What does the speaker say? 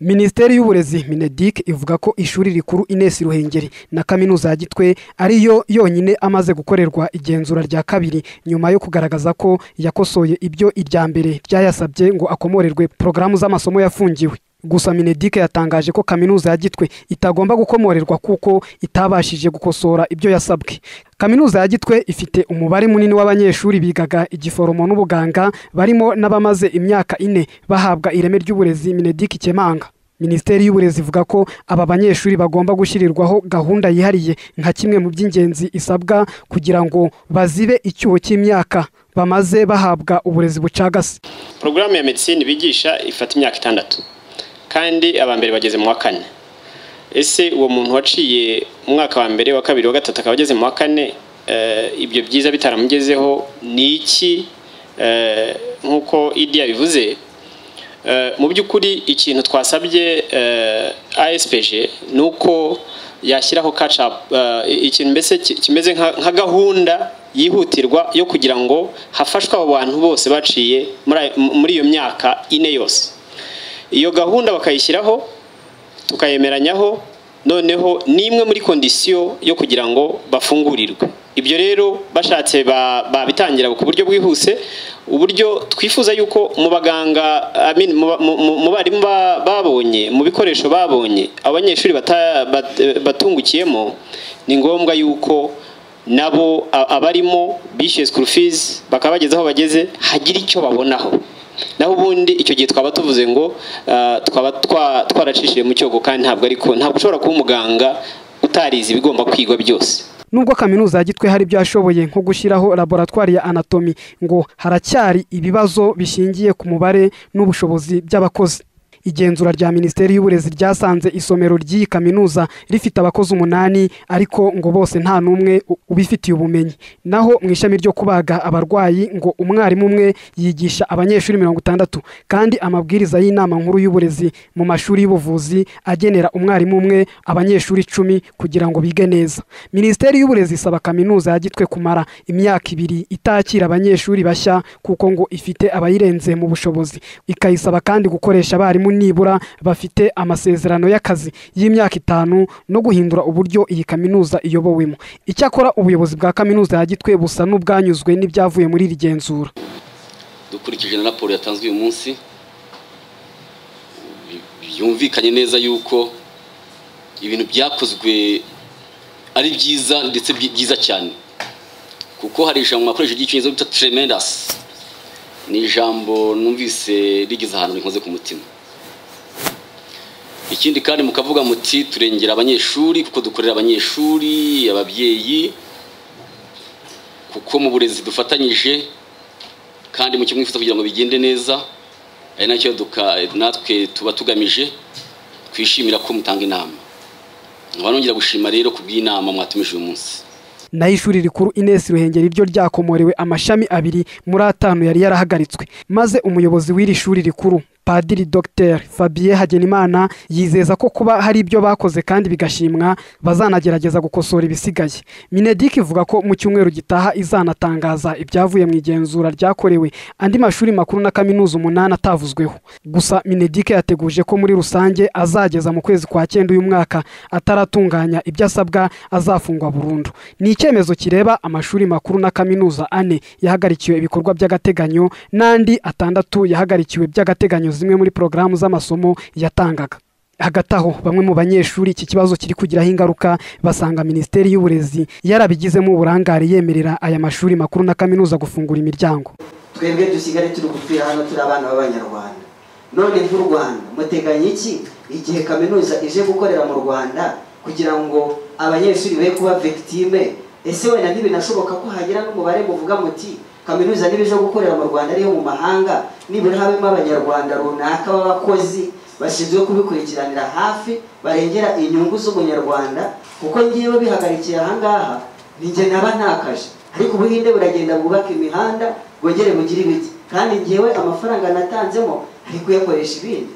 Minisiteri y'Uburezi Mineduc ivuga ko ishuri rikuru Ines Ruhengeri na kaminuza ya Gitwe ariyo yonyine amaze gukorerwa igenzura rya kabiri nyuma yo kugaragaza ko yakosoye ibyo irya mbere ryayasabye ngo akomorerwe porogaramu z'amasomo yafungiwe. Gusa Mineduc yatangaje ko kaminuza ya Gitwe itagomba gukomorerwa kuko itabashije gukosora ibyo yasabwe. Kaminuza ya Gitwe ifite umubare munini w'abanyeshuri bigaga igiforomo n'ubuganga barimo n'abamaze imyaka 4 bahabwa ireme ry'uburezi Mineduc ikemanga. Minisiteri y'Uburezi ivuga ko aba banyeshuri bagomba gushirirwaho gahunda yihariye nka kimwe mu by'ingenzi isabwa kugira ngo bazibe icyuho cy'imyaka bamaze bahabwa uburezi bucagase. Programme ya medicine bigisha ifata imyaka 6 kandi abambere bageze mu wa 4. Ese uwo muntu waciye umwaka wa mbere wa kabiri wa gatatu akabageze mu wa 4 ibyo byiza bitaramugezeho ni iki? Nkuko Idia bivuze mu by'ukuri ikintu twasabye ASPG nuko yashyiraho catch up ikintu mbese kimeze nka gahunda yihutirwa yo kugira ngo hafashwe abo bantu bose baciye muri iyo myaka 4 yose. Iyo gahunda bakayishyiraho tukayemeranyaho, noneho nimwe muri condition yo kugira ngo bafungurirwe. Ibyo rero bashatse babitangira ku buryo bwihuse, uburyo twifuza yuko mu baganga mu bari babonye mu bikoresho babonye abanyeshuri batungukiyemo, ni ngombwa yuko nabo abarimo bishyuye school fees bakabagezaho bageze hagira icyo babonaho. Naho ubundi icyo gihe twaba tuvuze ngo twaba twaracishije mu cyogo, kandi ntabwo ushobora kuba umuganga utarize ibigomba kwigwa byose. Nubwo kaminuza ya Gitwe hari byashoboye nko gushyiraho laboratoire ya anatomy, ngo haracyari ibibazo bishingiye ku mubare n'ubushobozi by'abakozi. Igenzura rya Minisiteri y'Uburezi ryasanze isomero ry'iyi kaminuza rifite abakozi 8 ariko ngo bose nta numwe ubifitiye ubumenyi. Naho mu ishami ryo kubaga abarwayi ngo umwarimu umwe yigisha abanyeshuri 60 kandi amabwiriza y'inama nkuru y'uburezi mu mashuri y'ubuvuzi agenera umwarimu umwe abanyeshuri 10 kugira ngo bige neza. Minisiteri y'Uburezi isaba kaminuza ya Gitwe kumara imyaka 2 itakira abanyeshuri bashya kuko ngo ifite abayirenze mu bushobozi. Ikayisaba kandi gukoresha abarimu nibura bafite amasezerano y'akazi y'imyaka 5 no guhindura uburyo iyi kaminuza iyobowemo. Icyakora ubuyobozi bwa kaminuza ya Gitwe busa n'ubwanyuzwe n'ibyavuye muri iri genzura. Dukurikije na raporo yatanzwe uyu munsi, byumvikanye neza yuko ibintu byakozwe ari byiza ndetse byiza cyane, kuko hari ijambo makoresho ry'icyongereza bita tremendous, ni ijambo numvise rigize ahantu rinkoze ku mutima. Ikindi kandi mukavuga muti turengera abanyeshuri kuko dukorera abanyeshuri, ababyeyi, kuko mu burezi dufatanyije kandi mu kimwe kugira ngo bigende neza, ari nacyo natwe tuba tugamije. Twishimira ko mutanga inama. Nongera gushima rero kubw'inama mwatumije uyu munsi. Naho ishuri rikuru Ines Ruhengeri ryo ryakomorewe amashami 2 muri 5 yari yarahagaritswe, maze umuyobozi w'iri shuri rikuru Padiri Dr Fabien Hagenimana yizeza ko kuba hari ibyo bakoze kandi bigashimwa bazanagerageza gukosora ibisigaye. Mineduc ivuga ko mu cyumweru gitaha izanatangaza ibyavuye mu igenzura ryakorewe andi mashuri makuru na kaminuza 8 atavuzweho. Gusa Mineduc yateguje ko muri rusange azageza mu kwezi kwa 9 uyu mwaka ataratunganya ibyo asabwa azafungwa burundu. Ni icyemezo kireba amashuri makuru na kaminuza 4 yahagarikiwe ibikorwa by'agateganyo n'andi 6 yahagarikiwe by'agateganyo zimwe muri porogaramu z'amasomo yatangaga. Hagati aho bamwe mu banyeshuri iki kibazo kiri kugiraho ingaruka basanga Minisiteri y'Uburezi yarabigizemo uburangare yemerera aya mashuri makuru na kaminuza gufungura imiryango. Twebwe dusigare turi gupfira hano turi abana b'Abanyarwanda. None nk'u Rwanda muteganya iki igihe kaminuza ije gukorera mu Rwanda kugira ngo abanyeshuri be kuba victime? Ese wenda ntibinashoboka ko hagira n'umubare muvuga muti kaminuza nibije gukorera mu Rwanda ariyo mu mahanga, nibura habemo Abanyarwanda runaka b'abakozi bashinzwe kubikurikiranira hafi barengera inyungu z'umunyarwanda, kuko ngiye bihagarikiye ahangaha ninjye naba ntakaje. Ariko ubuhinde buragenda bubaka imihanda bwongere bugire ibiti, kandi ngiyewe amafaranga natanzemo ari kuyakoresha ibindi.